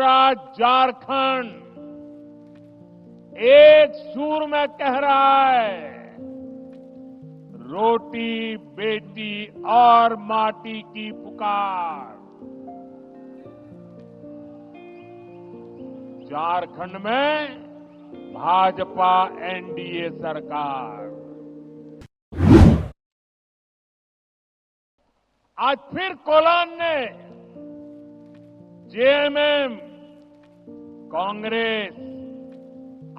पूरा झारखंड एक सुर में कह रहा है, रोटी बेटी और माटी की पुकार। झारखंड में भाजपा एनडीए सरकार। आज फिर कोलान ने जेएमएम, कांग्रेस,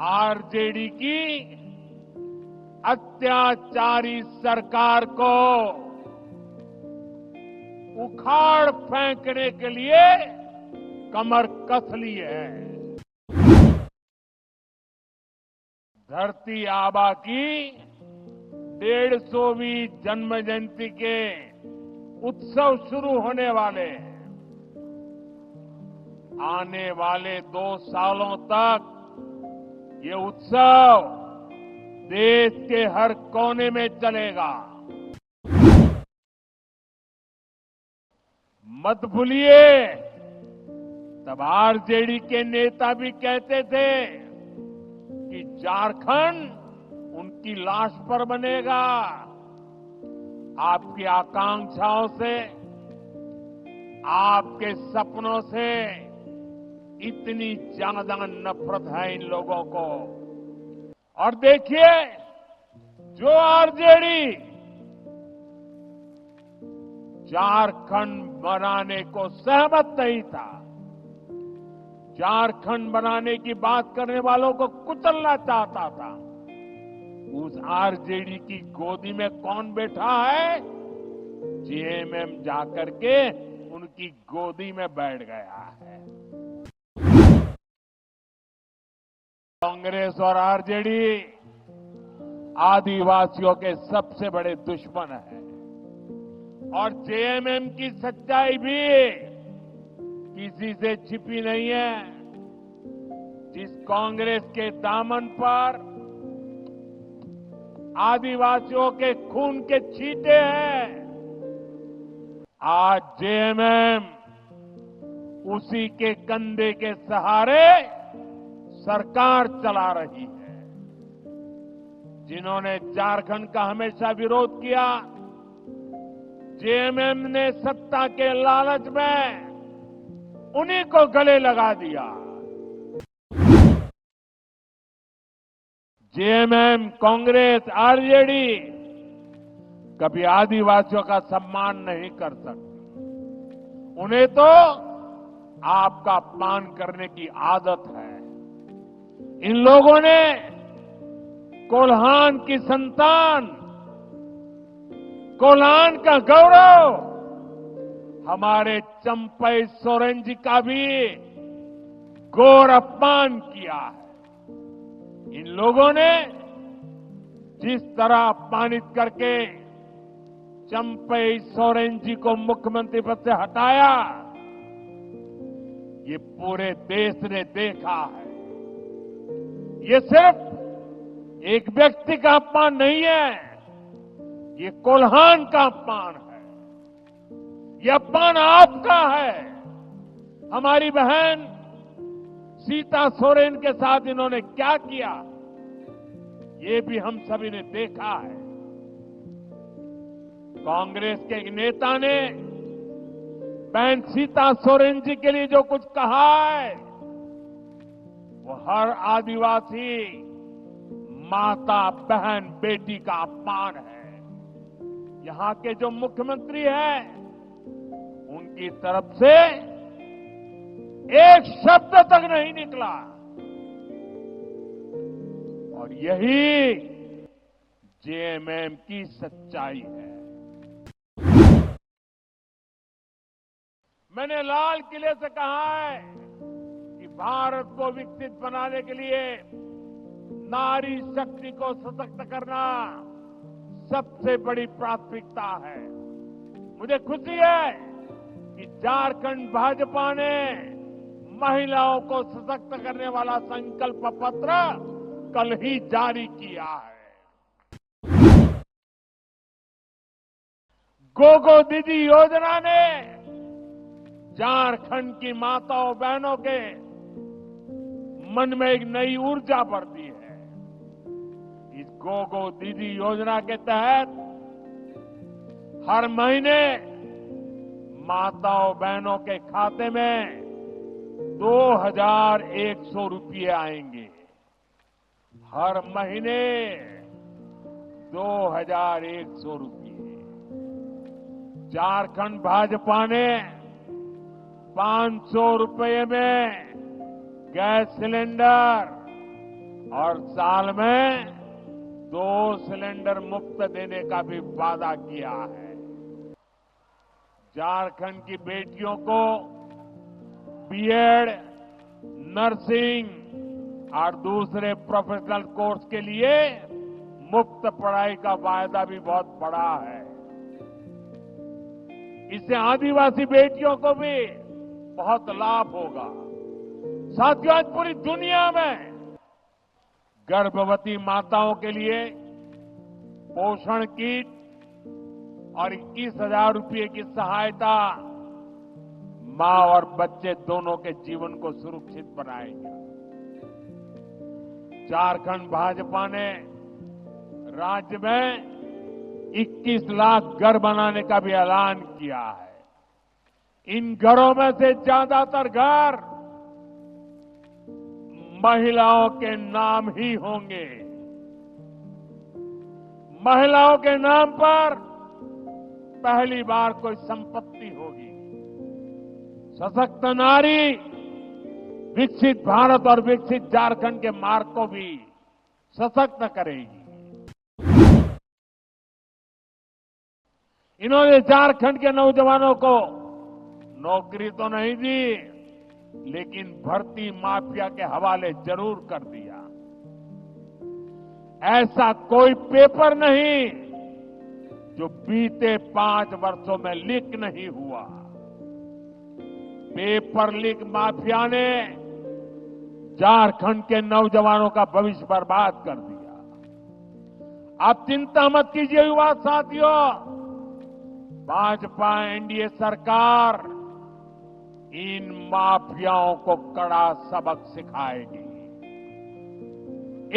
आरजेडी की अत्याचारी सरकार को उखाड़ फेंकने के लिए कमर कस ली है। धरती आबा की 150वीं जन्म जयंती के उत्सव शुरू होने वाले हैं। आने वाले 2 सालों तक ये उत्सव देश के हर कोने में चलेगा। मत भूलिए, तब आरजेडी के नेता भी कहते थे कि झारखंड उनकी लाश पर बनेगा। आपकी आकांक्षाओं से, आपके सपनों से इतनी ज्यादा नफरत है इन लोगों को। और देखिए, जो आरजेडी झारखंड बनाने को सहमत नहीं था, झारखंड बनाने की बात करने वालों को कुचलना चाहता था, उस आरजेडी की गोदी में कौन बैठा है? जेएमएम जाकर के उनकी गोदी में बैठ गया है। कांग्रेस और आरजेडी आदिवासियों के सबसे बड़े दुश्मन हैं। और जेएमएम की सच्चाई भी किसी से छिपी नहीं है। जिस कांग्रेस के दामन पर आदिवासियों के खून के छींटे हैं, आज जेएमएम उसी के कंधे के सहारे सरकार चला रही है। जिन्होंने झारखंड का हमेशा विरोध किया, जेएमएम ने सत्ता के लालच में उन्हीं को गले लगा दिया। जेएमएम, कांग्रेस, आरजेडी कभी आदिवासियों का सम्मान नहीं कर सकती। उन्हें तो आपका अपमान करने की आदत है। इन लोगों ने कोल्हान की संतान, कोल्हान का गौरव, हमारे चंपई सोरेन जी का भी घोर अपमान किया है। इन लोगों ने जिस तरह अपमानित करके चंपई सोरेन जी को मुख्यमंत्री पद से हटाया, ये पूरे देश ने देखा है। ये सिर्फ एक व्यक्ति का अपमान नहीं है, ये कोल्हान का अपमान है। ये अपमान आपका है। हमारी बहन सीता सोरेन के साथ इन्होंने क्या किया, ये भी हम सभी ने देखा है। कांग्रेस के एक नेता ने बहन सीता सोरेन जी के लिए जो कुछ कहा है, वो हर आदिवासी माता, बहन, बेटी का अपमान है। यहां के जो मुख्यमंत्री हैं, उनकी तरफ से एक शब्द तक नहीं निकला। और यही जेएमएम की सच्चाई है। मैंने लाल किले से कहा है कि भारत को विकसित बनाने के लिए नारी शक्ति को सशक्त करना सबसे बड़ी प्राथमिकता है। मुझे खुशी है कि झारखंड भाजपा ने महिलाओं को सशक्त करने वाला संकल्प पत्र कल ही जारी किया है। गोगो दीदी योजना ने झारखंड की माताओं बहनों के मन में एक नई ऊर्जा भरती है। इस गो दीदी योजना के तहत हर महीने माताओं बहनों के खाते में 2,100 रुपये आएंगे। हर महीने 2,100 रुपये। झारखंड भाजपा ने 500 रुपये में गैस सिलेंडर और साल में 2 सिलेंडर मुफ्त देने का भी वादा किया है। झारखंड की बेटियों को बीएड, नर्सिंग और दूसरे प्रोफेशनल कोर्स के लिए मुफ्त पढ़ाई का वायदा भी बहुत बड़ा है। इससे आदिवासी बेटियों को भी बहुत लाभ होगा। साथियों, आज पूरी दुनिया में गर्भवती माताओं के लिए पोषण किट और 21,000 रुपये की सहायता मां और बच्चे दोनों के जीवन को सुरक्षित बनाएगी। झारखंड भाजपा ने राज्य में 21 लाख घर बनाने का भी ऐलान किया है। इन घरों में से ज्यादातर घर महिलाओं के नाम ही होंगे। महिलाओं के नाम पर पहली बार कोई संपत्ति होगी। सशक्त नारी विकसित भारत और विकसित झारखंड के मार्ग को भी सशक्त करेगी। इन्होंने झारखंड के नौजवानों को नौकरी तो नहीं दी, लेकिन भर्ती माफिया के हवाले जरूर कर दिया। ऐसा कोई पेपर नहीं जो बीते 5 वर्षों में लीक नहीं हुआ। पेपर लीक माफिया ने झारखंड के नौजवानों का भविष्य बर्बाद कर दिया। आप चिंता मत कीजिए युवा साथियों, भाजपा एनडीए सरकार इन माफियाओं को कड़ा सबक सिखाएगी।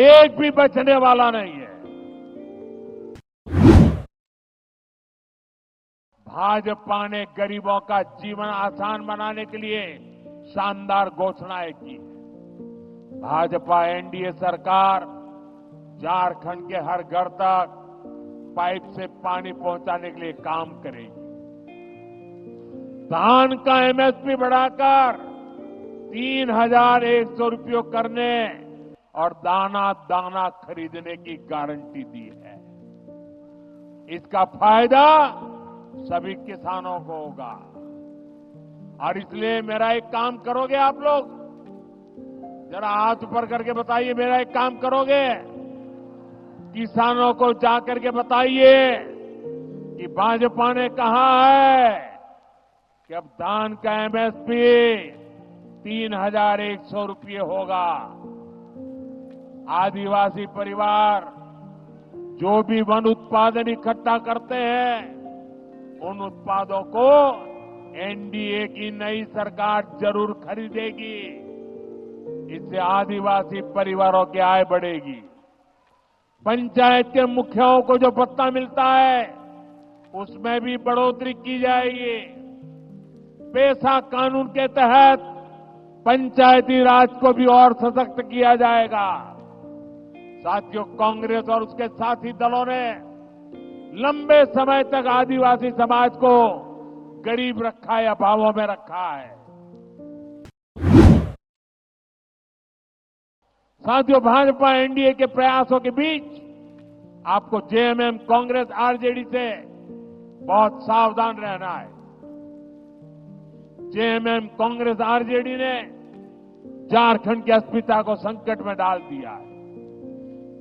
एक भी बचने वाला नहीं है। भाजपा ने गरीबों का जीवन आसान बनाने के लिए शानदार घोषणाएं की है। भाजपा एनडीए सरकार झारखंड के हर घर तक पाइप से पानी पहुंचाने के लिए काम करेगी। धान का एमएसपी बढ़ाकर 3,100 रुपये करने और दाना दाना खरीदने की गारंटी दी है। इसका फायदा सभी किसानों को होगा। और इसलिए मेरा एक काम करोगे आप लोग, जरा हाथ ऊपर करके बताइए, मेरा एक काम करोगे? किसानों को जाकर के बताइए कि भाजपा ने कहा है कि अब धान का एमएसपी 3,100 रुपये होगा। आदिवासी परिवार जो भी वन उत्पादन इकट्ठा करते हैं, उन उत्पादों को एनडीए की नई सरकार जरूर खरीदेगी। इससे आदिवासी परिवारों की आय बढ़ेगी। पंचायत के मुखियाओं को जो भत्ता मिलता है, उसमें भी बढ़ोतरी की जाएगी। पेशा कानून के तहत पंचायती राज को भी और सशक्त किया जाएगा। साथियों, कांग्रेस और उसके साथी दलों ने लंबे समय तक आदिवासी समाज को गरीब रखा है, अभावों में रखा है। साथियों, भाजपा एनडीए के प्रयासों के बीच आपको जेएमएम, कांग्रेस, आरजेडी से बहुत सावधान रहना है। जेएमएम, कांग्रेस, आरजेडी ने झारखंड की अस्मिता को संकट में डाल दिया है।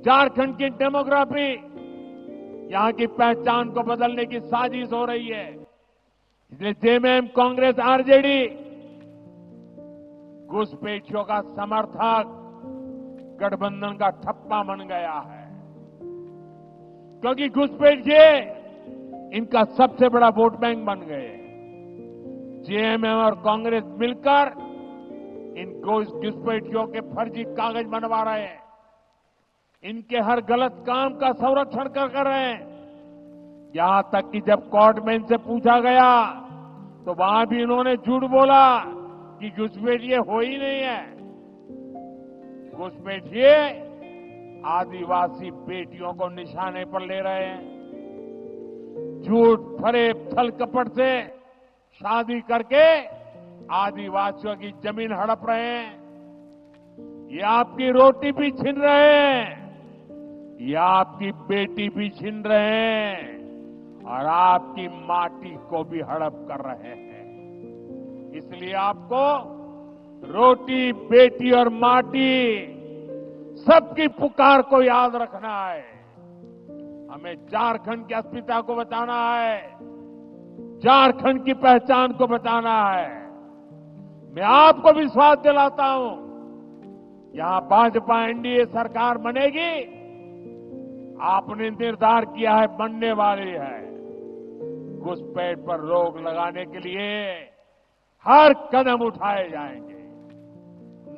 झारखंड की डेमोग्राफी, यहां की पहचान को बदलने की साजिश हो रही है। इसलिए जेएमएम, कांग्रेस, आरजेडी घुसपैठियों का समर्थक गठबंधन का ठप्पा बन गया है, क्योंकि घुसपैठिए इनका सबसे बड़ा वोट बैंक बन गए। जेएमएम और कांग्रेस मिलकर इन घुसपैठियों के फर्जी कागज बनवा रहे हैं, इनके हर गलत काम का संरक्षण कर रहे हैं। यहां तक कि जब कोर्ट में इनसे पूछा गया तो वहां भी इन्होंने झूठ बोला कि घुसपैठिए हो ही नहीं है। घुसपैठिए आदिवासी बेटियों को निशाने पर ले रहे हैं, झूठ फरेब छल कपट से शादी करके आदिवासियों की जमीन हड़प रहे हैं। ये आपकी रोटी भी छीन रहे हैं, ये आपकी बेटी भी छीन रहे हैं और आपकी माटी को भी हड़प कर रहे हैं। इसलिए आपको रोटी, बेटी और माटी सबकी पुकार को याद रखना है। हमें झारखंड की अस्मिता को बताना है, झारखंड की पहचान को बताना है। मैं आपको विश्वास दिलाता हूं, यहां भाजपा एनडीए सरकार बनेगी, आपने निर्धार किया है, बनने वाली है। घुसपैठ पर रोक लगाने के लिए हर कदम उठाए जाएंगे।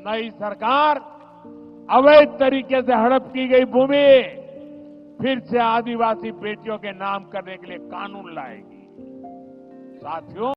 नई सरकार अवैध तरीके से हड़प की गई भूमि फिर से आदिवासी बेटियों के नाम करने के लिए कानून लाएगी। साथियों,